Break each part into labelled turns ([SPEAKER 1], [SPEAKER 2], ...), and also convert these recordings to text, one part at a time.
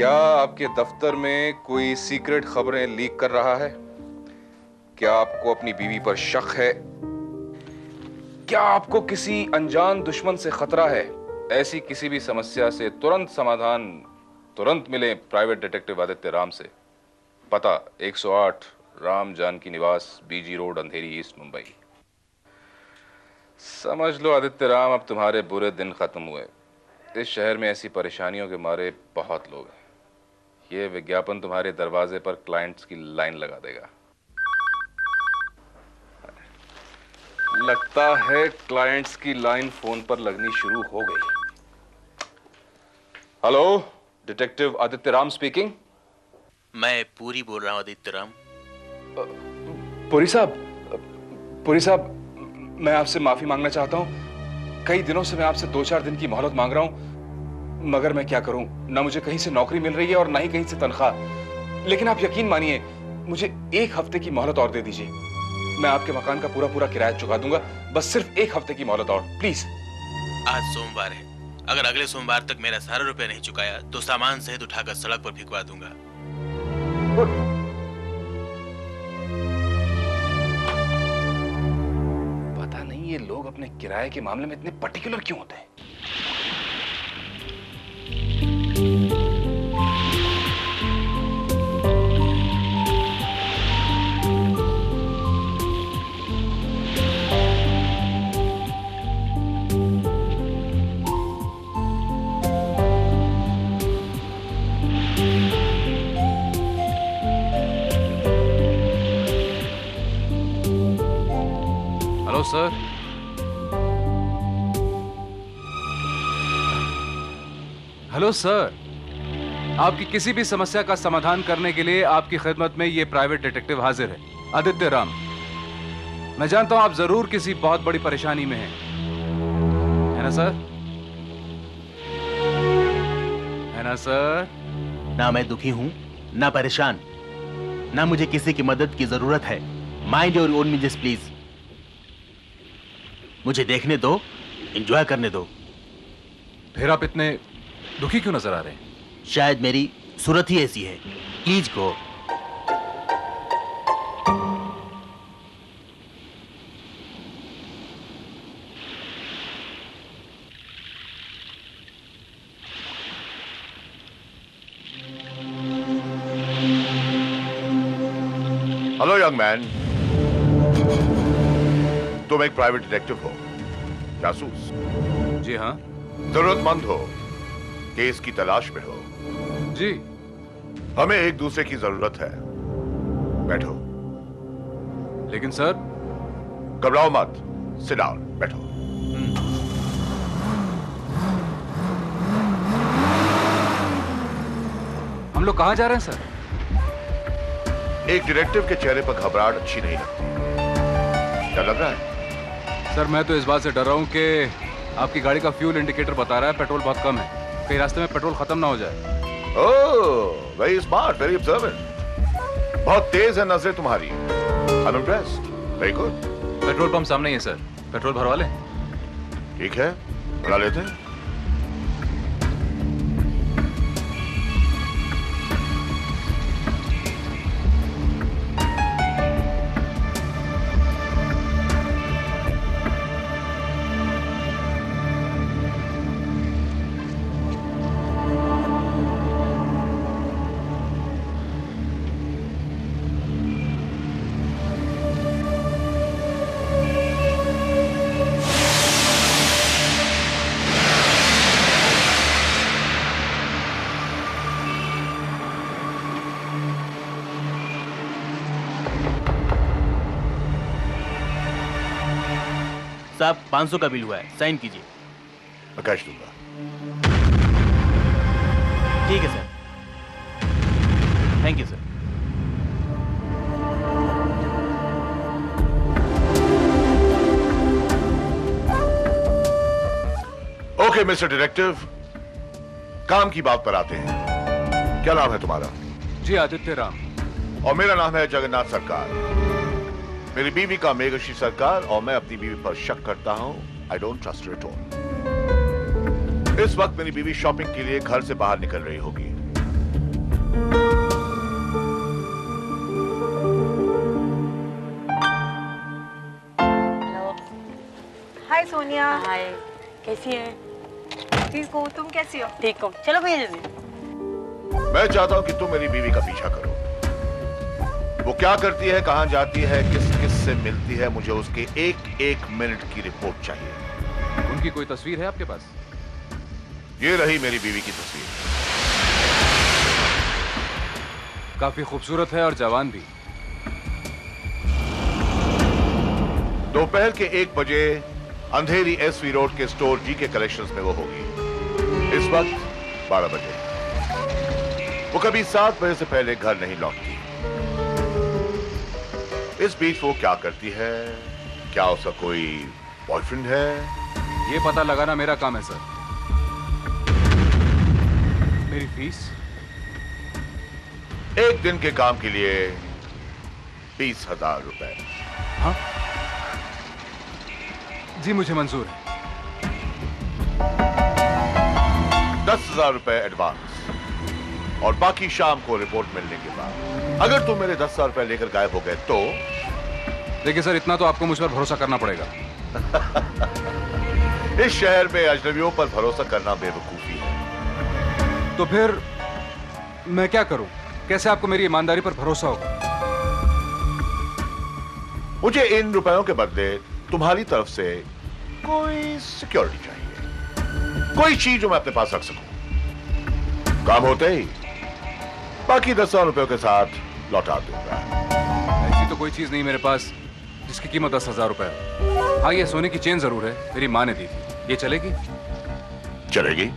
[SPEAKER 1] क्या आपके दफ्तर में कोई सीक्रेट खबरें लीक कर रहा है? क्या आपको अपनी बीवी पर शक है? क्या आपको किसी अनजान दुश्मन से खतरा है? ऐसी किसी भी समस्या से तुरंत समाधान तुरंत मिले प्राइवेट डिटेक्टिव आदित्य राम से। पता 108 राम जानकी निवास, बीजी रोड, अंधेरी ईस्ट, मुंबई। समझ लो आदित्य राम, अब तुम्हारे बुरे दिन खत्म हुए। इस शहर में ऐसी परेशानियों के मारे बहुत लोग हैं। ये विज्ञापन तुम्हारे दरवाजे पर क्लाइंट्स की लाइन लगा देगा। लगता है क्लाइंट्स की लाइन फोन पर लगनी शुरू हो गई। Hello, detective Aditya Ram speaking.
[SPEAKER 2] मैं पूरी बोल रहा हूँ आदित्य राम।
[SPEAKER 1] पुरी साहब, मैं आपसे माफी मांगना चाहता हूँ। कई दिनों से मैं आपसे 2-4 दिन की मोहलत मांग रहा हूँ, मगर मैं क्या करूँ, ना मुझे कहीं से नौकरी मिल रही है और ना ही कहीं से तनख्वाह। लेकिन आप यकीन मानिए, मुझे 1 हफ्ते की मोहलत और दे दीजिए। मैं आपके मकान का पूरा किराया चुका दूंगा। बस सिर्फ 1 हफ्ते की मोहलत और, प्लीज।
[SPEAKER 2] आज सोमवार है, अगर अगले सोमवार तक मेरा सारा रुपया नहीं चुकाया तो सामान सहित उठाकर सड़क पर फेंकवा दूंगा।
[SPEAKER 1] पता नहीं ये लोग अपने किराए के मामले में इतने पर्टिकुलर क्यों होते हैं।
[SPEAKER 3] Hello sir. हेलो सर, आपकी किसी भी समस्या का समाधान करने के लिए आपकी खिदमत में ये प्राइवेट डिटेक्टिव हाजिर है, आदित्य राम। मैं जानता हूं आप जरूर किसी बहुत बड़ी परेशानी में हैं, है ना सर? है ना सर?
[SPEAKER 2] ना मैं दुखी हूँ, ना परेशान, ना मुझे किसी की मदद की जरूरत है। Mind your own business please. मुझे देखने दो, एंजॉय करने दो।
[SPEAKER 3] फिर आप इतने दुखी क्यों नजर आ रहे हैं?
[SPEAKER 2] शायद मेरी सूरत ही ऐसी है। Please go.
[SPEAKER 4] Hello young man, तुम एक प्राइवेट डिटेक्टिव हो, जासूस?
[SPEAKER 3] जी हाँ।
[SPEAKER 4] जरूरतमंद हो, केस की तलाश में हो?
[SPEAKER 3] जी।
[SPEAKER 4] हमें एक दूसरे की जरूरत है। बैठो।
[SPEAKER 3] लेकिन सर।
[SPEAKER 4] घबराओ मत, सिट डाउन, बैठो।
[SPEAKER 3] हम लोग कहां जा रहे हैं सर?
[SPEAKER 4] एक डिटेक्टिव के चेहरे पर घबराहट अच्छी नहीं लगती। क्या लग रहा है?
[SPEAKER 3] सर मैं तो इस बात से डर रहा हूं कि आपकी गाड़ी का फ्यूल इंडिकेटर बता रहा है पेट्रोल बहुत कम है। कहीं रास्ते में पेट्रोल खत्म ना हो जाए।
[SPEAKER 4] ओह, वेरी स्मार्ट, वेरी ऑब्जर्वेंट। बहुत तेज है नजरें तुम्हारी। I am impressed. Very good.
[SPEAKER 3] Petrol pump सामने ही है सर, पेट्रोल भरवा लें?
[SPEAKER 4] ठीक है, भरा लेते हैं।
[SPEAKER 2] साहब 500 का बिल हुआ है, साइन कीजिए।
[SPEAKER 4] मैं कैश दूंगा।
[SPEAKER 2] ठीक है sir. Thank you sir.
[SPEAKER 4] Okay mister detective, काम की बात पर आते हैं। क्या नाम है तुम्हारा?
[SPEAKER 3] जी आदित्य राम।
[SPEAKER 4] और मेरा नाम है जगन्नाथ सरकार। मेरी बीवी का मेघश्री सरकार और मैं अपनी बीवी पर शक करता हूं। I don't trust her at all। इस वक्त मेरी बीवी शॉपिंग के लिए घर से बाहर निकल रही होगी।
[SPEAKER 5] हाय सोनिया।
[SPEAKER 6] हाय, कैसी है?
[SPEAKER 5] ठीक हूँ, तुम कैसी हो?
[SPEAKER 6] ठीक हूँ। चलो भैया जल्दी।
[SPEAKER 4] मैं चाहता हूं कि तुम मेरी बीवी का पीछा करो। वो क्या करती है, कहां जाती है, किस किस से मिलती है, मुझे उसके एक एक मिनट की रिपोर्ट चाहिए।
[SPEAKER 3] उनकी कोई तस्वीर है आपके पास?
[SPEAKER 4] ये रही मेरी बीवी की तस्वीर।
[SPEAKER 3] काफी खूबसूरत है और जवान भी।
[SPEAKER 4] दोपहर के 1 बजे अंधेरी एसवी रोड के स्टोर जी के कलेक्शंस में वो होगी। इस वक्त 12 बजे। वो कभी 7 बजे से पहले घर नहीं लौटती। इस बीच वो क्या करती है? क्या उसका कोई बॉयफ्रेंड है?
[SPEAKER 3] ये पता लगाना मेरा काम है सर। मेरी फीस?
[SPEAKER 4] 1 दिन के काम के लिए 20,000 रुपए।
[SPEAKER 3] हाँ जी, मुझे मंजूर है।
[SPEAKER 4] 10,000 रुपए एडवांस और बाकी शाम को रिपोर्ट मिलने के बाद। अगर तुम मेरे 10,000 रुपए लेकर गायब हो गए तो?
[SPEAKER 3] देखिए सर, इतना तो आपको मुझ पर भरोसा करना पड़ेगा।
[SPEAKER 4] इस शहर में अजनबियों पर भरोसा करना बेवकूफी है।
[SPEAKER 3] तो फिर मैं क्या करूं? कैसे आपको मेरी ईमानदारी पर भरोसा होगा?
[SPEAKER 4] मुझे इन रुपयों के बदले तुम्हारी तरफ से कोई सिक्योरिटी चाहिए, कोई चीज जो मैं अपने पास रख सकूं। काम होते ही बाकी 10,000 रुपयों के साथ लौटा दूंगा।
[SPEAKER 3] ऐसी तो कोई चीज नहीं मेरे पास जिसकी कीमत 10,000 रुपए है। हाँ, ये सोने की चेन जरूर है, मेरी माँ ने दी थी। ये चलेगी?
[SPEAKER 4] चलेगी।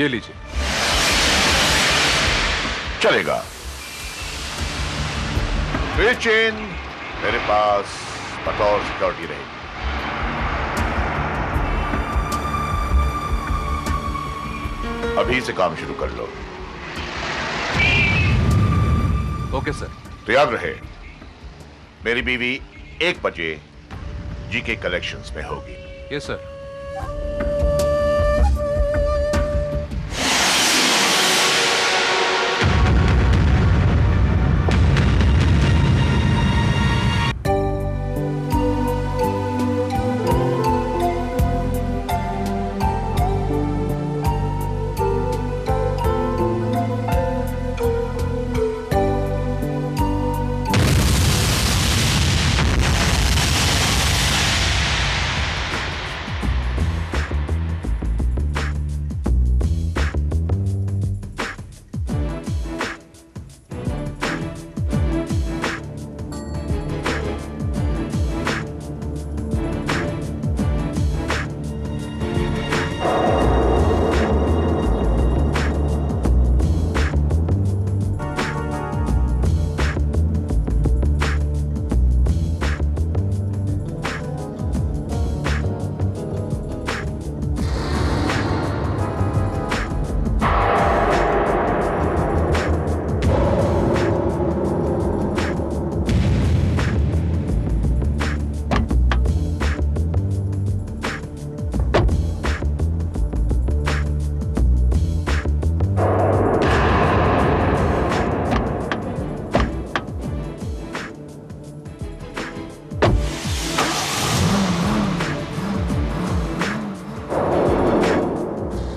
[SPEAKER 3] ये लीजिए।
[SPEAKER 4] चलेगा। ये चेन मेरे पास बतौर सिक्योरिटी रहेगी। अभी से काम शुरू कर लो।
[SPEAKER 3] Okay sir.
[SPEAKER 4] तो याद रहे, मेरी बीवी 1 बजे जीके कलेक्शंस में होगी।
[SPEAKER 3] Yes sir.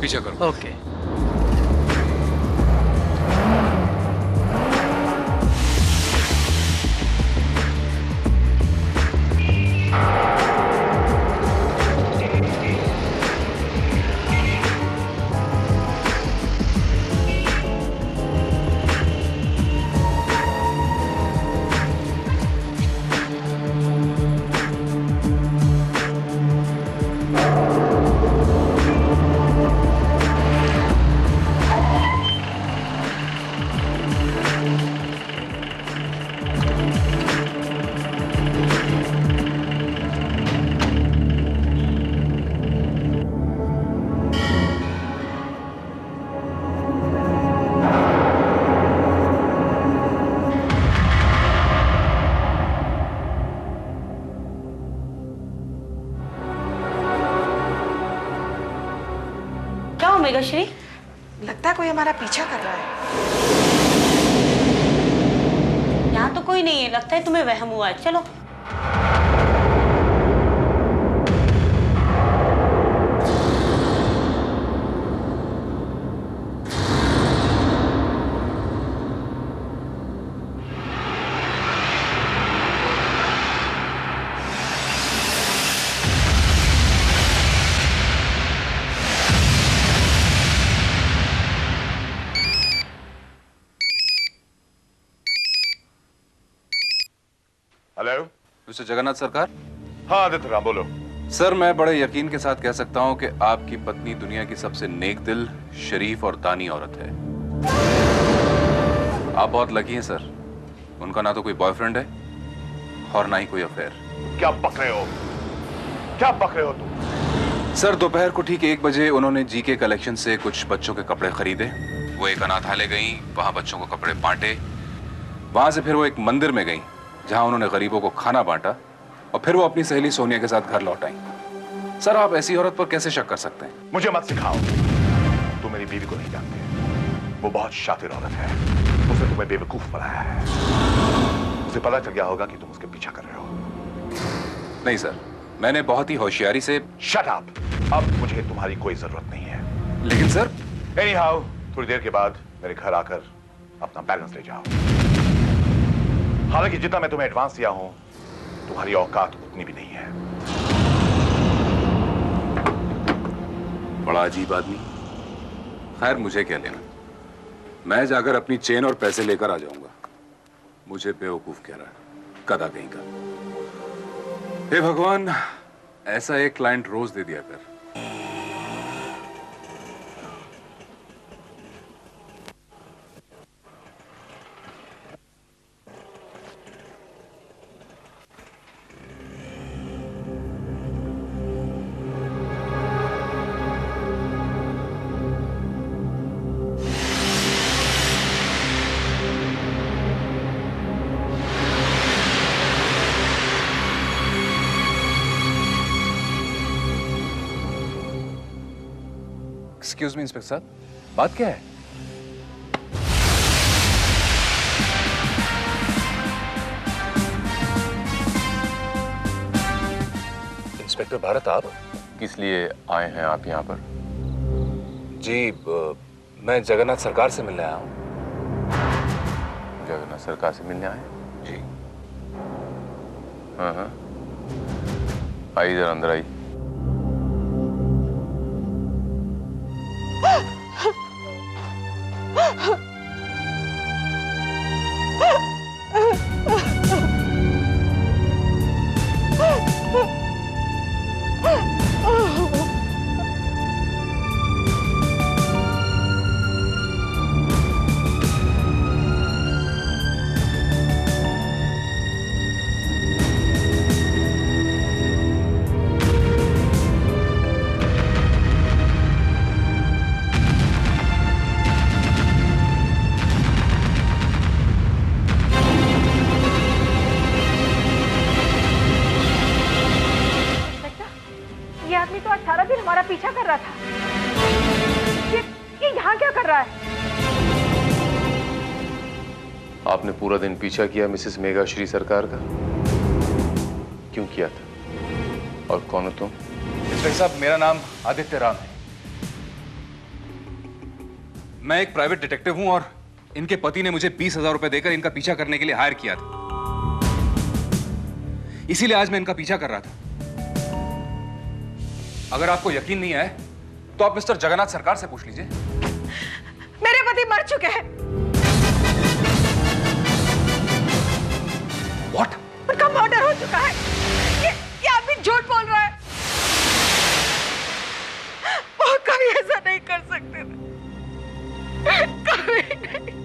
[SPEAKER 3] पीछा करो।
[SPEAKER 2] ओके।
[SPEAKER 6] मेघश्री,
[SPEAKER 5] लगता है कोई हमारा पीछा कर रहा है।
[SPEAKER 6] यहाँ तो कोई नहीं है, लगता है तुम्हें वहम हुआ है। चलो।
[SPEAKER 3] मिस्टर जगन्नाथ सरकार।
[SPEAKER 4] हाँ आदित्य राम, बोलो।
[SPEAKER 3] सर, मैं बड़े यकीन के साथ कह सकता हूं कि आपकी पत्नी दुनिया की सबसे नेक दिल, शरीफ और दानी औरत है। आप बहुत लकी हैं सर। उनका ना तो कोई बॉयफ्रेंड है और ना ही कोई अफेयर।
[SPEAKER 4] क्या बक रहे हो, क्या बक रहे हो तुम?
[SPEAKER 3] सर, दोपहर को ठीक 1 बजे उन्होंने जीके कलेक्शन से कुछ बच्चों के कपड़े खरीदे। वो एक अनाथालय गई, वहां बच्चों को कपड़े बांटे। वहां से फिर वो एक मंदिर में गई जहां उन्होंने गरीबों को खाना बांटा, और फिर वो अपनी सहेली सोनिया के साथ घर लौट आई। सर, आप ऐसी औरत पर कैसे शक कर सकते हैं?
[SPEAKER 4] मुझे मत सिखाओ, तुम मेरी बीवी को नहीं जानते। वो बहुत शातिर औरत है, उसने तुम्हें बेवकूफ बनाया है। उसे पता चल गया होगा कि तुम उसके पीछा कर रहे हो।
[SPEAKER 3] नहीं सर, मैंने बहुत ही होशियारी से।
[SPEAKER 4] शट अप, अब मुझे तुम्हारी कोई जरूरत नहीं है।
[SPEAKER 3] लेकिन सर।
[SPEAKER 4] एनीहाउ, थोड़ी देर के बाद मेरे घर आकर अपना बैलेंस ले जाओ। हालांकि जितना मैं तुम्हें एडवांस दिया हूं, तुम्हारी औकात उतनी भी नहीं है।
[SPEAKER 3] बड़ा अजीब आदमी। खैर, मुझे क्या लेना, मैं जाकर अपनी चेन और पैसे लेकर आ जाऊंगा। मुझे बेवकूफ कह रहा है, गधा कहीं का। हे भगवान, ऐसा एक क्लाइंट रोज दे दिया कर। एक्सक्यूज मी इंस्पेक्टर साहब, बात क्या है?
[SPEAKER 1] इंस्पेक्टर भारत, आप किस लिए आए हैं आप यहाँ पर?
[SPEAKER 3] जी, मैं जगन्नाथ सरकार से मिलने आया हूँ।
[SPEAKER 1] जगन्नाथ सरकार से मिलने आए?
[SPEAKER 3] जी।
[SPEAKER 1] हाँ हाँ, आइए जरा अंदर आइए।
[SPEAKER 5] ये आदमी तो 18 दिन हमारा पीछा कर रहा था। ये यहाँ क्या कर रहा है?
[SPEAKER 1] आपने पूरा दिन पीछा किया मिसेस मेघाश्री सरकार का? क्यों किया था? और कौन हो तुम?
[SPEAKER 3] इंस्पेक्टर साहब, मेरा नाम आदित्य राम है। मैं एक प्राइवेट डिटेक्टिव हूं और इनके पति ने मुझे 20,000 रुपए देकर इनका पीछा करने के लिए हायर किया था। इसीलिए आज मैं इनका पीछा कर रहा था। अगर आपको यकीन नहीं है तो आप मिस्टर जगन्नाथ सरकार से पूछ लीजिए।
[SPEAKER 5] मेरे पति मर चुके हैं।
[SPEAKER 3] What?
[SPEAKER 5] उनका मर्डर हो चुका है। ये आदमी झूठ बोल रहा है। वो कभी ऐसा नहीं कर सकते थे, कभी नहीं।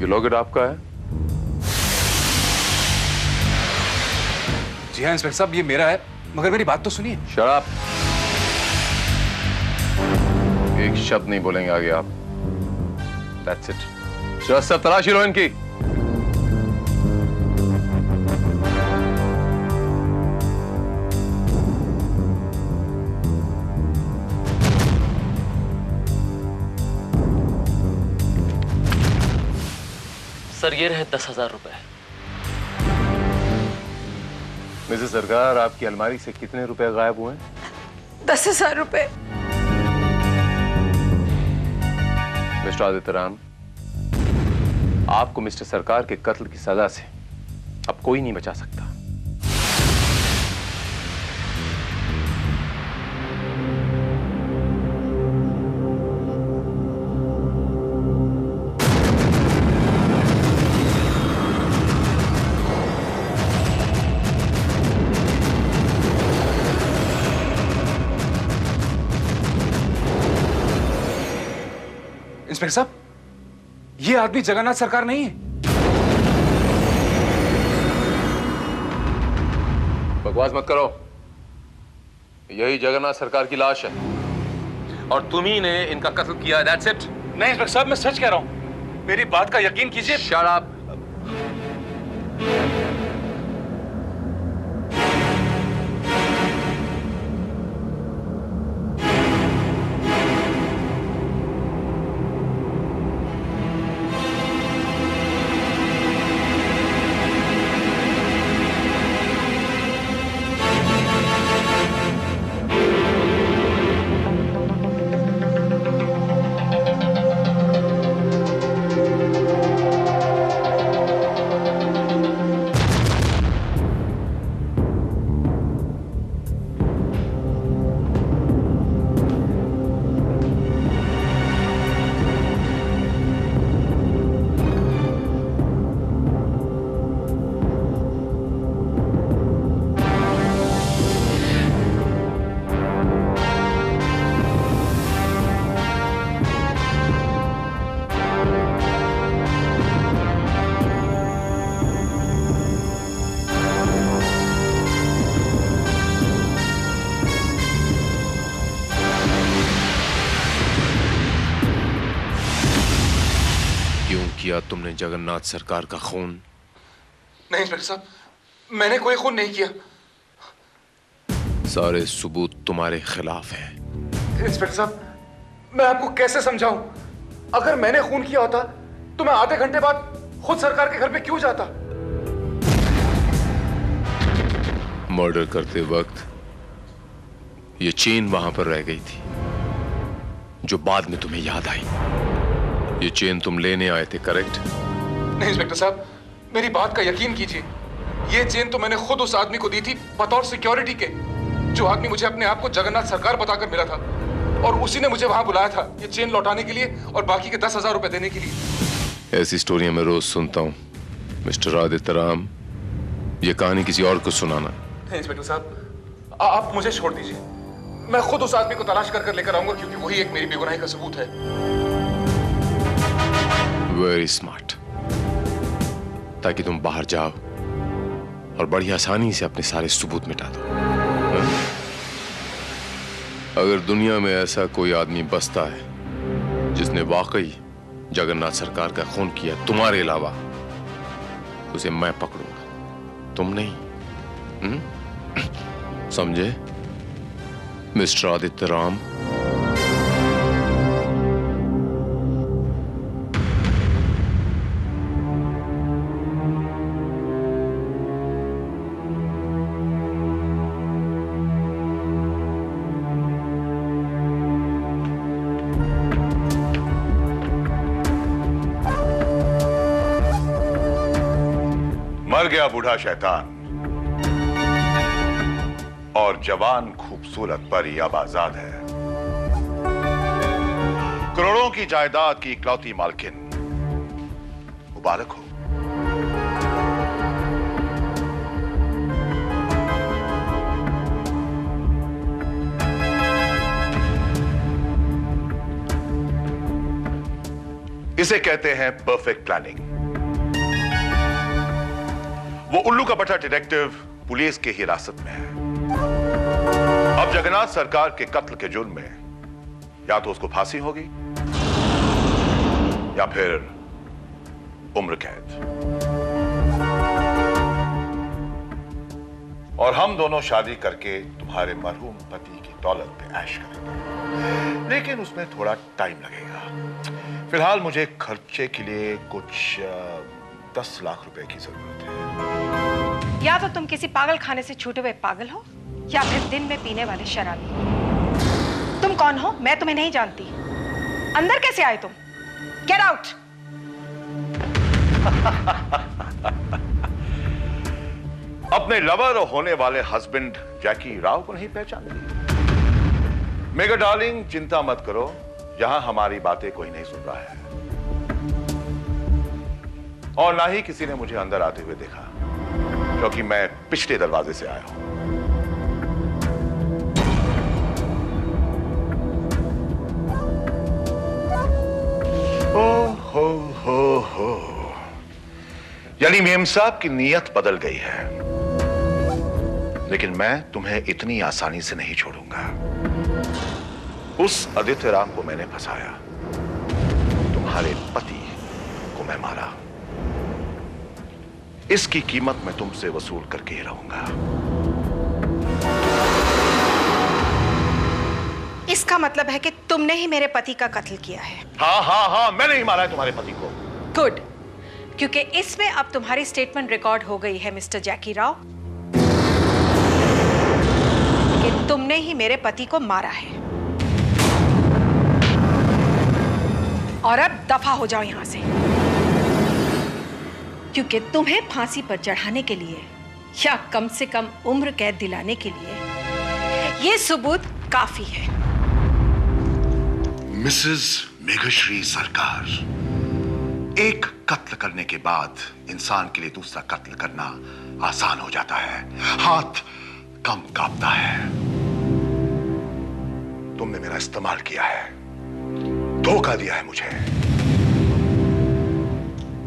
[SPEAKER 1] ये लॉकेट आपका है?
[SPEAKER 3] जी हाँ इंस्पेक्टर साहब, ये मेरा है।
[SPEAKER 1] मगर मेरी बात तो सुनिए।
[SPEAKER 7] शराब, एक शब्द नहीं बोलेंगे आगे आप। That's it. चलो सब तलाशी लो इनकी।
[SPEAKER 8] सर ये रहे 10,000 रुपए।
[SPEAKER 7] मिसेस सरकार, आपकी अलमारी से कितने रुपए गायब हुए?
[SPEAKER 5] 10,000 रुपए।
[SPEAKER 7] मिस्टर आदित्य राम, आपको मिस्टर सरकार के कत्ल की सजा से अब कोई नहीं बचा सकता।
[SPEAKER 1] इंस्पेक्टर साहब, ये आदमी जगन्नाथ सरकार नहीं है।
[SPEAKER 7] बकवास मत करो, यही जगन्नाथ सरकार की लाश है और तुम्ही ने इनका कत्ल किया। That's it.
[SPEAKER 1] नहीं इंस्पेक्टर साहब, मैं सच कह रहा हूं, मेरी बात का यकीन कीजिए।
[SPEAKER 7] Shut up.
[SPEAKER 1] किया तुमने जगन्नाथ सरकार का खून? नहीं इंस्पेक्टर साहब, मैंने कोई खून नहीं किया। सारे सबूत तुम्हारे खिलाफ हैं। इंस्पेक्टर साहब, मैं आपको कैसे समझाऊं? अगर मैंने खून किया होता तो मैं आधे घंटे बाद खुद सरकार के घर पे क्यों जाता? मर्डर करते वक्त ये चेन वहां पर रह गई थी जो बाद में तुम्हें याद आई। ये चेन तुम लेने आए थे, करेक्ट? नहीं इंस्पेक्टर साहब, मेरी बात का यकीन कीजिए। ये चेन तो मैंने खुद उस आदमी को दी थी बतौर सिक्योरिटी के, जो आदमी मुझे अपने आप को जगन्नाथ सरकार बताकर मिला था, और उसी ने मुझे वहां बुलाया था ये चेन लौटाने के लिए और बाकी के 10,000 रुपए देने के लिए। ऐसी स्टोरियां मैं रोज सुनता हूं मिस्टर आदित्य राम। ये कहानी किसी और को सुनाना। नहीं इंस्पेक्टर साहब, आप मुझे छोड़ दीजिए। मैं खुद उस आदमी को तलाश कर लेकर आऊंगा, क्योंकि वही एक मेरी बेगुनाही का सबूत है। वेरी स्मार्ट, ताकि तुम बाहर जाओ और बड़ी आसानी से अपने सारे सबूत मिटा दो। अगर दुनिया में ऐसा कोई आदमी बसता है जिसने वाकई जगन्नाथ सरकार का खून किया तुम्हारे अलावा, उसे मैं पकड़ूंगा, तुम नहीं। समझे मिस्टर आदित्य राम?
[SPEAKER 4] मर गया बूढ़ा शैतान और जवान खूबसूरत परी अब आजाद है। करोड़ों की जायदाद की इकलौती मालकिन मुबारक हो। इसे कहते हैं परफेक्ट प्लानिंग। वो उल्लू का बटा डिटेक्टिव पुलिस की हिरासत में है। अब जगन्नाथ सरकार के कत्ल के जुर्म में या तो उसको फांसी होगी या फिर उम्र कैद, और हम दोनों शादी करके तुम्हारे मरहूम पति की दौलत पे ऐश करेंगे, लेकिन उसमें थोड़ा टाइम लगेगा। फिलहाल मुझे खर्चे के लिए कुछ 10 लाख रुपए की जरूरत है।
[SPEAKER 5] या तो तुम किसी पागल खाने से छूटे हुए पागल हो या फिर दिन में पीने वाले शराबी। तुम कौन हो? मैं तुम्हें नहीं जानती। अंदर कैसे आए तुम? Get out.
[SPEAKER 4] अपने लवर होने वाले हस्बैंड जैकी राव को नहीं पहचान ली? मेगा डार्लिंग, चिंता मत करो, यहां हमारी बातें कोई नहीं सुन रहा है और ना ही किसी ने मुझे अंदर आते हुए देखा, क्योंकि मैं पिछले दरवाजे से आया हूं। हो यानी मेम साहब की नीयत बदल गई है, लेकिन मैं तुम्हें इतनी आसानी से नहीं छोड़ूंगा। उस आदित्य राम को मैंने फंसाया, तुम्हारे पति को मैं मारा, इसकी कीमत मैं तुमसे वसूल करके ही रहूंगा।
[SPEAKER 5] इसका मतलब है कि तुमने ही मेरे पति का कत्ल किया है।
[SPEAKER 4] हाँ, मैंने ही मारा है तुम्हारे पति को।
[SPEAKER 5] गुड, क्योंकि इसमें अब तुम्हारी स्टेटमेंट रिकॉर्ड हो गई है मिस्टर जैकी राव कि तुमने ही मेरे पति को मारा है। और अब दफा हो जाओ यहां से, क्योंकि तुम्हें फांसी पर चढ़ाने के लिए या कम से कम उम्र कैद दिलाने के लिए यह सबूत काफी है।
[SPEAKER 4] मिसेस मेघश्री सरकार, एक कत्ल करने के बाद इंसान के लिए दूसरा कत्ल करना आसान हो जाता है, हाथ कम कांपता है। तुमने मेरा इस्तेमाल किया है, धोखा दिया है मुझे।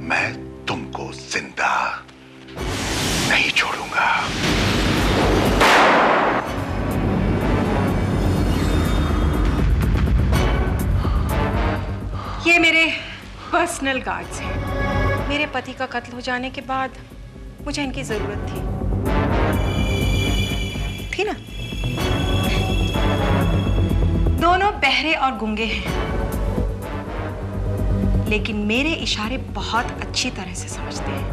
[SPEAKER 4] मैं तुमको जिंदा नहीं छोड़ूंगा।
[SPEAKER 5] ये मेरे पर्सनल गार्ड्स हैं। मेरे पति का कत्ल हो जाने के बाद मुझे इनकी जरूरत थी ना? दोनों बहरे और गूंगे हैं, लेकिन मेरे इशारे बहुत अच्छी तरह से समझते हैं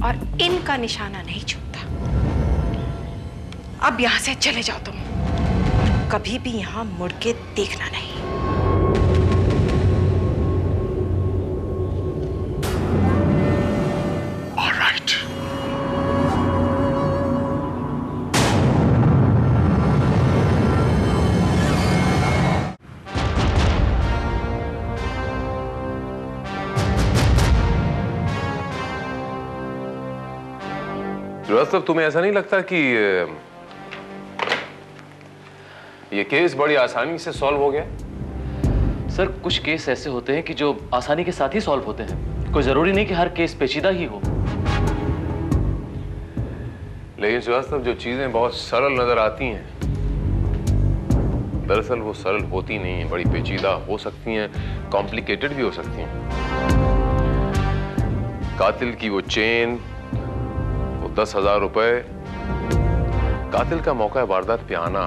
[SPEAKER 5] और इनका निशाना नहीं छूटता। अब यहां से चले जाओ तुम, कभी भी यहां मुड़ के देखना नहीं।
[SPEAKER 7] श्रीवास्तव, तुम्हें ऐसा नहीं लगता कि ये केस बड़ी आसानी से सॉल्व हो गया?
[SPEAKER 8] सर, कुछ केस ऐसे होते हैं कि जो आसानी के साथ ही सॉल्व होते हैं। कोई जरूरी नहीं कि हर केस पेचीदा ही हो।
[SPEAKER 7] लेकिन श्रीवास्तव, जो चीजें बहुत सरल नजर आती हैं, दरअसल वो सरल होती नहीं है, बड़ी पेचीदा हो सकती हैं, कॉम्प्लिकेटेड भी हो सकती हैं। कातिल की वो चेन, 10,000 रुपए, कातिल का मौका वारदात पे आना,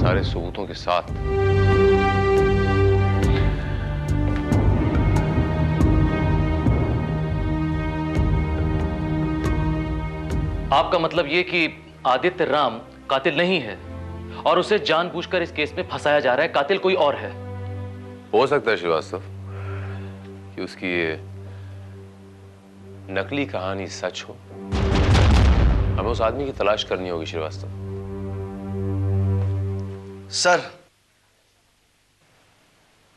[SPEAKER 7] सारे सबूतों के साथ।
[SPEAKER 8] आपका मतलब ये कि आदित्य राम कातिल नहीं है और उसे जानबूझकर इस केस में फंसाया जा रहा है, कातिल कोई और है?
[SPEAKER 7] हो सकता है श्रीवास्तव कि उसकी ये नकली कहानी सच हो। हमें उस आदमी की तलाश करनी होगी श्रीवास्तव।
[SPEAKER 9] सर,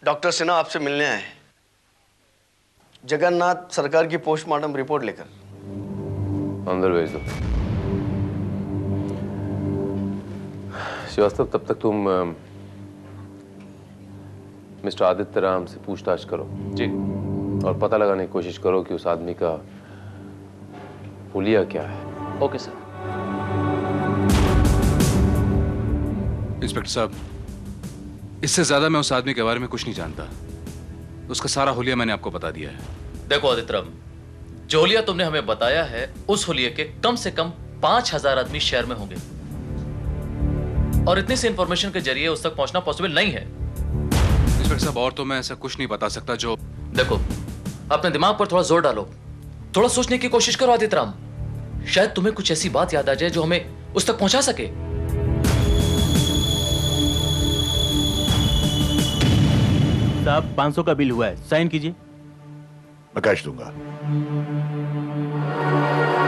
[SPEAKER 9] डॉक्टर सिन्हा आपसे मिलने आए हैं, जगन्नाथ सरकार की पोस्टमार्टम रिपोर्ट लेकर।
[SPEAKER 7] अंदर भेज दो। श्रीवास्तव, तब तक तुम मिस्टर आदित्य राम से पूछताछ करो
[SPEAKER 8] जी,
[SPEAKER 7] और पता लगाने की कोशिश करो कि उस आदमी का हुलिया क्या है।
[SPEAKER 8] Okay sir.
[SPEAKER 3] इंस्पेक्टर साहब, इससे ज्यादा मैं उस आदमी के बारे में कुछ नहीं जानता। उसका सारा हुलिया मैंने आपको बता दिया है।
[SPEAKER 8] देखो आदित्य राम, जो हुलिया तुमने हमें बताया है, उस हुलिये के कम से कम 5000 आदमी शहर में होंगे, और इतनी सी इंफॉर्मेशन के जरिए उस तक पहुंचना पॉसिबल नहीं है।
[SPEAKER 3] इंस्पेक्टर साहब, और तो मैं ऐसा कुछ नहीं बता सकता जो।
[SPEAKER 8] देखो, अपने दिमाग पर थोड़ा जोर डालो, थोड़ा सोचने की कोशिश करो आदित्य राम। शायद तुम्हें कुछ ऐसी बात याद आ जाए जो हमें उस तक पहुंचा सके।
[SPEAKER 2] साहब 500 का बिल हुआ है, साइन कीजिए।
[SPEAKER 4] मैं कैश दूंगा।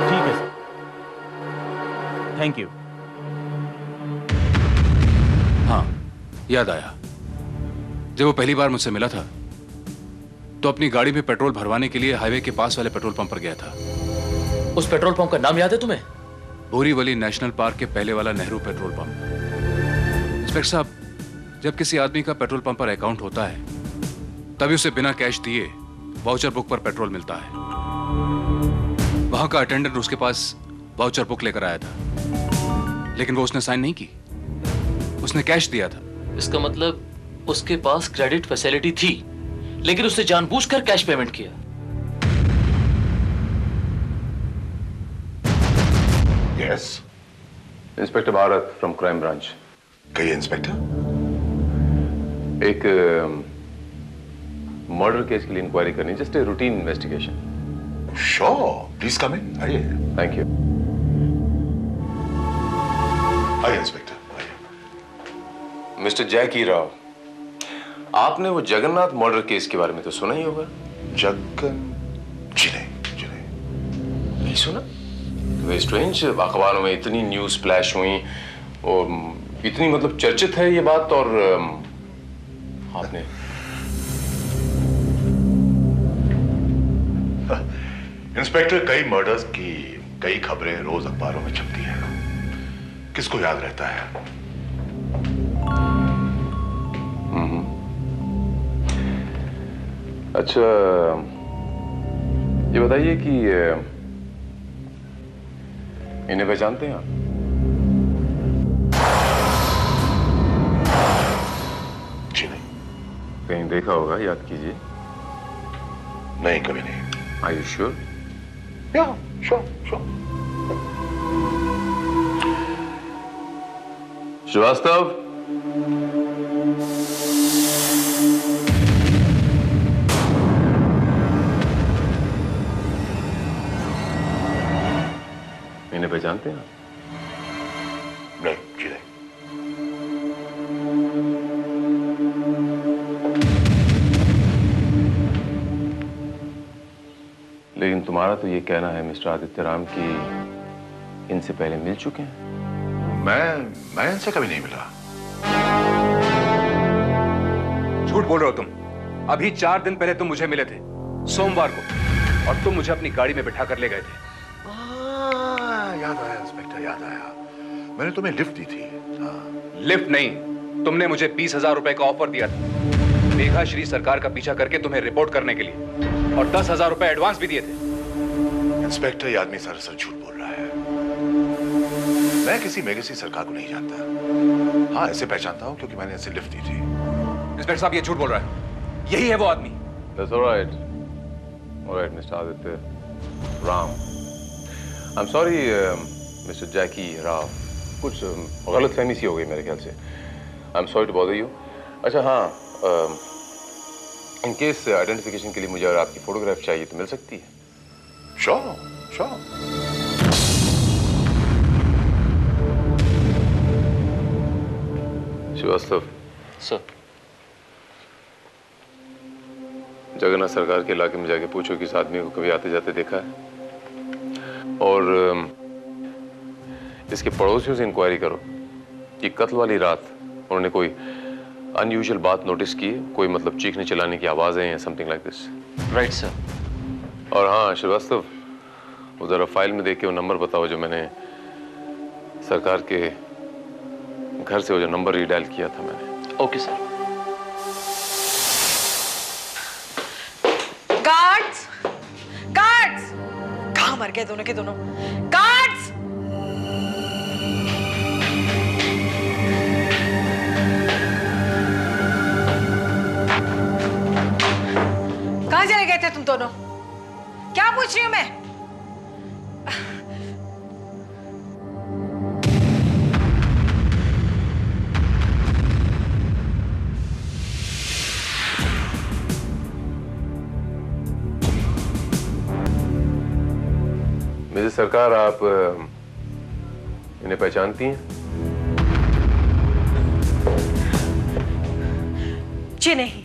[SPEAKER 2] ठीक है सर, थैंक यू।
[SPEAKER 3] हाँ, याद आया। जब वो पहली बार मुझसे मिला था तो अपनी गाड़ी में पेट्रोल भरवाने के लिए हाईवे के पास वाले पेट्रोल पंप पर गया था।
[SPEAKER 8] उस पेट्रोल पंप का नाम याद है तुम्हें?
[SPEAKER 3] बोरीवली नेशनल पार्क के पहले वाला नेहरू पेट्रोल पंप। इंस्पेक्टर साहब, जब किसी आदमी का पेट्रोल पंप पर अकाउंट होता है तभी उसे बिना कैश दिए वाउचर बुक पर पेट्रोल मिलता है। वहां का अटेंडेंट उसके पास वाउचर बुक लेकर आया था, लेकिन वो उसने साइन नहीं की, उसने कैश दिया था।
[SPEAKER 8] इसका मतलब उसके पास क्रेडिट फैसिलिटी थी, लेकिन उसने जानबूझकर कैश पेमेंट किया।
[SPEAKER 4] Yes.
[SPEAKER 7] Inspector Bharat from crime branch.
[SPEAKER 4] कहिए इंस्पेक्टर।
[SPEAKER 7] एक मर्डर केस के लिए इंक्वायरी करनी, just a routine investigation.
[SPEAKER 4] Sure, please come in. आइए।
[SPEAKER 7] Thank you.
[SPEAKER 4] आइए इंस्पेक्टर, आइए।
[SPEAKER 7] मिस्टर जैकी राव, आपने वो जगन्नाथ मर्डर केस के बारे में तो सुना ही होगा।
[SPEAKER 4] जी नहीं।
[SPEAKER 7] नहीं सुना? Very strange. अखबारों में इतनी न्यूज फ्लैश हुई और इतनी मतलब चर्चित है ये बात, और आपने।
[SPEAKER 4] इंस्पेक्टर, कई मर्डर्स की कई खबरें रोज अखबारों में छपती हैं, किसको याद रहता है?
[SPEAKER 7] अच्छा, ये बताइए कि इन्हें पहचानते हैं आप?
[SPEAKER 4] जी नहीं।
[SPEAKER 7] कहीं देखा होगा, याद कीजिए।
[SPEAKER 4] नहीं, कभी नहीं।
[SPEAKER 7] Are you sure?
[SPEAKER 4] Yeah, sure sure.
[SPEAKER 7] Srivastava, इन्हें पहचानते हैं?
[SPEAKER 4] नहीं, जी नहीं।
[SPEAKER 7] लेकिन तुम्हारा तो ये कहना है मिस्टर आदित्य राम की इनसे पहले मिल चुके हैं।
[SPEAKER 4] मैं इनसे कभी नहीं मिला।
[SPEAKER 1] झूठ बोल रहे हो तुम। अभी 4 दिन पहले तुम मुझे मिले थे, सोमवार को, और तुम मुझे अपनी गाड़ी में बिठा कर ले गए थे।
[SPEAKER 4] याद आया इंस्पेक्टर, याद आया। मैंने तुम्हें लिफ्ट दी थी। हाँ।
[SPEAKER 1] लिफ्ट नहीं, तुमने मुझे 20,000 रुपए का ऑफर दिया था मेघा श्री सरकार का पीछा करके तुम्हें रिपोर्ट करने के लिए, और 10,000 रुपए एडवांस भी दिए थे।
[SPEAKER 4] इंस्पेक्टर, ये आदमी सरासर झूठ बोल रहा है। मैं किसी मेघश्री सरकार को नहीं जानता। हाँ, ऐसे पहचानता हूं क्योंकि मैंने इसे लिफ्ट दी थी।
[SPEAKER 1] इंस्पेक्टर साहब, ये झूठ बोल रहा है। यही है वो आदमी।
[SPEAKER 7] That's all right. All right, Mr. Aditya Ram. I'm sorry, Mr. Jackie Rao. कुछ गलतफहमी सी हो गई मेरे ख्याल से। I'm sorry to bother you. अच्छा हाँ, इन केस आइडेंटिफिकेशन के लिए मुझे अगर आपकी फोटोग्राफ चाहिए तो मिल सकती है?
[SPEAKER 4] Sure sure.
[SPEAKER 7] Srivastava
[SPEAKER 8] sir,
[SPEAKER 7] Jagannath Sarkar के इलाके में जाके पूछो कि इस आदमी को कभी आते जाते देखा है, और इसके पड़ोसियों से इंक्वायरी करो कि कत्ल वाली रात उन्होंने कोई अनयूजुअल बात नोटिस की, कोई मतलब चीखने चिल्लाने की आवाजें या something like this.
[SPEAKER 8] Right sir.
[SPEAKER 7] और हाँ श्रीवास्तव, वो जरा फाइल में देख के वो नंबर बताओ जो मैंने सरकार के घर से, वो जो नंबर रीडायल किया था मैंने।
[SPEAKER 8] Okay sir.
[SPEAKER 5] गार्ड्स, गार्ड्स, कहाँ मर गए दोनों के दोनों? गार्ड्स! दोनों? क्या पूछ रही हूं मैं?
[SPEAKER 7] मिसेस सरकार, आप इन्हें पहचानती हैं?
[SPEAKER 5] जी नहीं।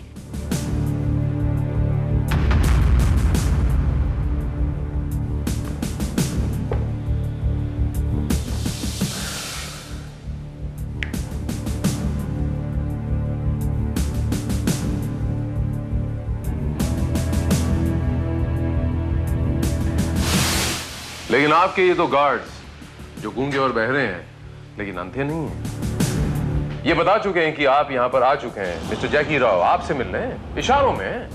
[SPEAKER 7] लेकिन आपके ये दो गार्ड्स जो गूंगे और बहरे हैं लेकिन अंधे नहीं हैं, ये बता चुके हैं कि आप यहां पर आ चुके हैं। मिस्टर जैकी राव आपसे मिलने इशारों में।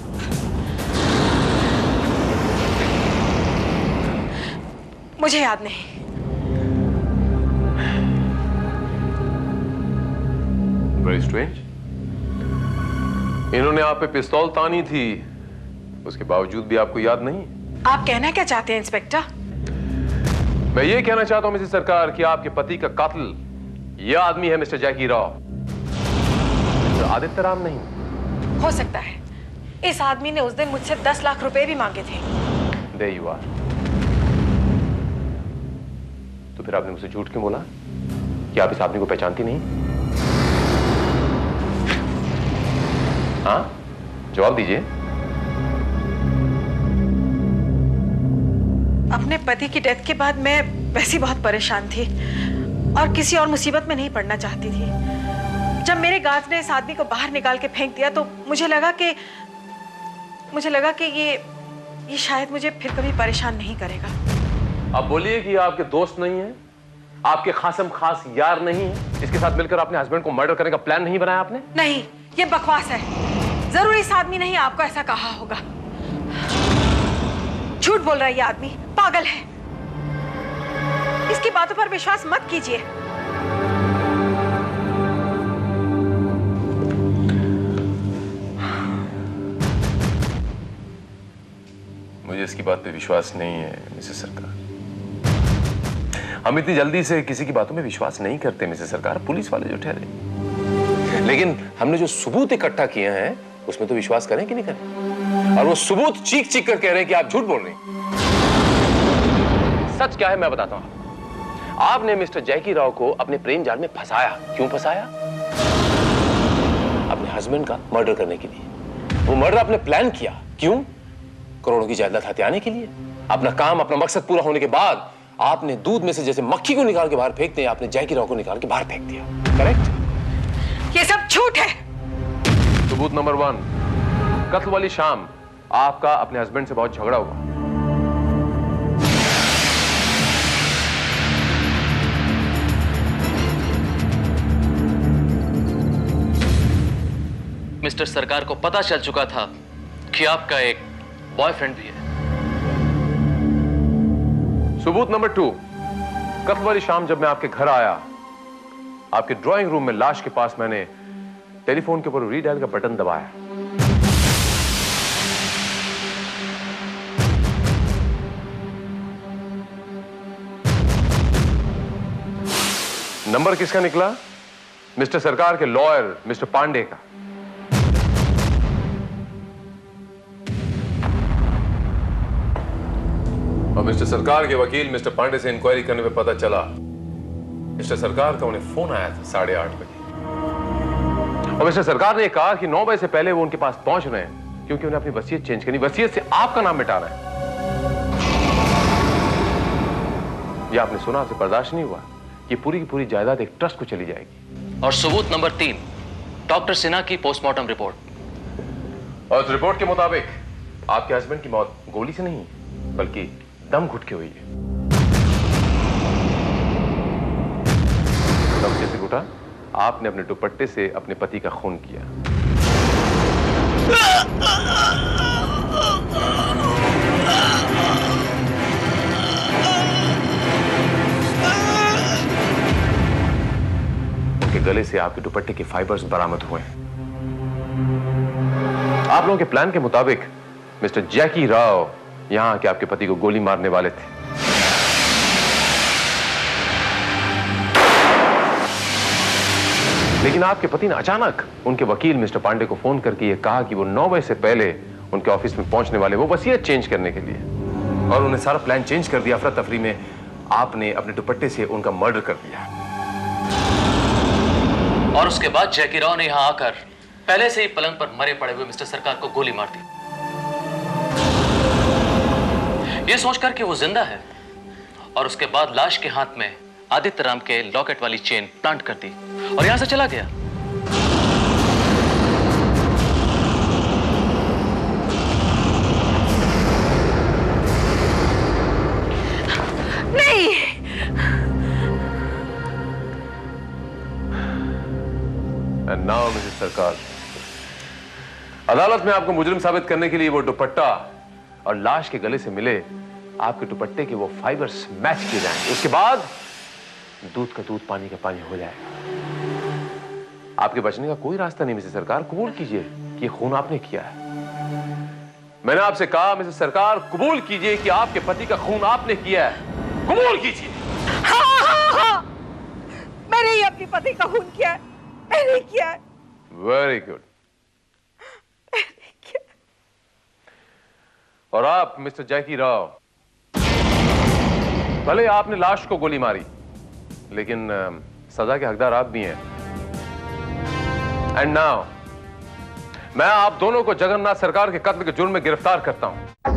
[SPEAKER 5] मुझे याद नहीं।
[SPEAKER 7] Very strange. इन्होंने आप पे पिस्तौल तानी थी, उसके बावजूद भी आपको याद नहीं?
[SPEAKER 5] आप कहना क्या चाहते हैं इंस्पेक्टर?
[SPEAKER 7] मैं ये कहना चाहता हूं मिसेस सरकार कि आपके पति का कातिल यह आदमी है mister Jackie Rao, mister Aditya Ram नहीं।
[SPEAKER 5] हो सकता है। इस आदमी ने उस दिन मुझसे 10 लाख रुपए भी मांगे थे।
[SPEAKER 7] There you are। तो फिर आपने मुझसे झूठ क्यों बोला कि आप इस आदमी को पहचानती नहीं? हाँ, जवाब दीजिए।
[SPEAKER 5] अपने पति की डेथ के बाद मैं वैसे बहुत परेशान थी और किसी और मुसीबत में नहीं पड़ना चाहती थी। जब मेरे गार्ड ने इस आदमी को बाहर निकाल के फेंक दिया तो मुझे लगा कि ये शायद मुझे फिर कभी परेशान नहीं करेगा।
[SPEAKER 7] आप बोलिए कि आपके दोस्त नहीं है, आपके खासम खास यार नहीं है, इसके साथ मिलकर अपने हस्बैंड को मर्डर करने का प्लान नहीं बनाया आपने?
[SPEAKER 5] नहीं, ये बकवास है। जरूर इस आदमी ने ही आपको ऐसा कहा होगा। झूठ बोल रहा है ये आदमी, पागल है। इसकी बातों पर विश्वास मत कीजिए।
[SPEAKER 7] मुझे इसकी बात पे विश्वास नहीं है मिसेस सरकार। हम इतनी जल्दी से किसी की बातों में विश्वास नहीं करते मिसेस सरकार, पुलिस वाले जो ठहरे। लेकिन हमने जो सबूत इकट्ठा किए हैं उसमें तो विश्वास करें कि नहीं करें? और वो सबूत चीख चीख कर कह रहे हैं कि आप झूठ बोल रहे हैं। सच क्या है मैं बताता हूं। आपने मिस्टर जैकी राव को अपने प्रेम जाल में फंसाया। क्यों फंसाया? अपने हस्बैंड का मर्डर करने के लिए। वो मर्डर आपने प्लान किया। क्यों? करोड़ों की जायदाद हथियाने के लिए। अपना काम, अपना मकसद पूरा होने के बाद आपने दूध में से जैसे मक्खी को निकाल के बाहर फेंकते हैं, आपने जैकी राव को निकाल के बाहर फेंक दिया। करेक्ट?
[SPEAKER 5] ये सब झूठ है।
[SPEAKER 7] सबूत नंबर 1, कत्ल वाली शाम आपका अपने हस्बैंड से बहुत झगड़ा हुआ।
[SPEAKER 8] मिस्टर सरकार को पता चल चुका था कि आपका एक बॉयफ्रेंड भी है।
[SPEAKER 7] सबूत नंबर 2, कत्ल वाली शाम जब मैं आपके घर आया, आपके ड्राइंग रूम में लाश के पास मैंने टेलीफोन के ऊपर रीडायल का बटन दबाया। नंबर किसका निकला? मिस्टर सरकार के लॉयर मिस्टर पांडे का। और मिस्टर सरकार के वकील मिस्टर पांडे से इंक्वायरी करने पे पता चला मिस्टर सरकार का उन्हें फोन आया था 8:30 बजे। और मिस्टर सरकार ने कहा कि 9 बजे से पहले वो उनके पास पहुंच रहे हैं क्योंकि उन्हें अपनी वसीयत चेंज करनी। वसीयत से आपका नाम मिटा रहे हैं। ये आपने सुना, आपसे बर्दाश्त नहीं हुआ कि पूरी की पूरी जायदाद एक ट्रस्ट को चली जाएगी।
[SPEAKER 8] और सबूत नंबर 3, डॉक्टर सिन्हा की पोस्टमार्टम रिपोर्ट।
[SPEAKER 7] और उस रिपोर्ट के मुताबिक आपके हस्बैंड की मौत गोली से नहीं बल्कि दम घुट के हुई है। दम कैसे घुटा? आपने अपने दुपट्टे से अपने पति का खून किया। उनके गले से आपके दुपट्टे के फाइबर्स बरामद हुए हैं। आप लोगों के प्लान के मुताबिक मिस्टर जैकी राव यहां के आपके पति को गोली मारने वाले थे। लेकिन आपके पति ने अचानक उनके वकील मिस्टर पांडे को फोन करके यह कहा कि वो 9 बजे से पहले उनके ऑफिस में पहुंचने वाले, वो वसीयत चेंज करने के लिए, और उन्हें सारा प्लान चेंज कर दिया। अफरा तफरी में आपने अपने दुपट्टे से उनका मर्डर कर दिया।
[SPEAKER 8] और उसके बाद जैकी राव ने यहां आकर पहले से ही पलंग पर मरे पड़े हुए मिस्टर सरकार को गोली मार दी, यह सोचकर कि वो जिंदा है, और उसके बाद लाश के हाथ में आदित्य राम के लॉकेट वाली चेन प्लांट कर दी और यहां से चला गया।
[SPEAKER 5] नहीं,
[SPEAKER 7] एंड नाउ मिसेस सरकार, अदालत में आपको मुजरिम साबित करने के लिए वो दुपट्टा और लाश के गले से मिले आपके दुपट्टे के वो फाइबर्स मैच किए जाएंगे। उसके बाद दूध का दूध, पानी का पानी हो जाएगा। आपके बचने का कोई रास्ता नहीं मिसेस सरकार। कबूल कीजिए कि ये खून आपने किया है। मैंने आपसे कहा मिसेस सरकार, कबूल कीजिए कि आपके पति का खून आपने किया है। कबूल कीजिए।
[SPEAKER 5] हाँ। मैंने ही अपने पति का खून किया है, मैंने किया है।
[SPEAKER 7] Very good. और आप मिस्टर जैकी राव, भले आपने लाश को गोली मारी, लेकिन सजा के हकदार आप भी हैं। एंड नाउ मैं आप दोनों को जगन्नाथ सरकार के कत्ल के जुर्म में गिरफ्तार करता हूं।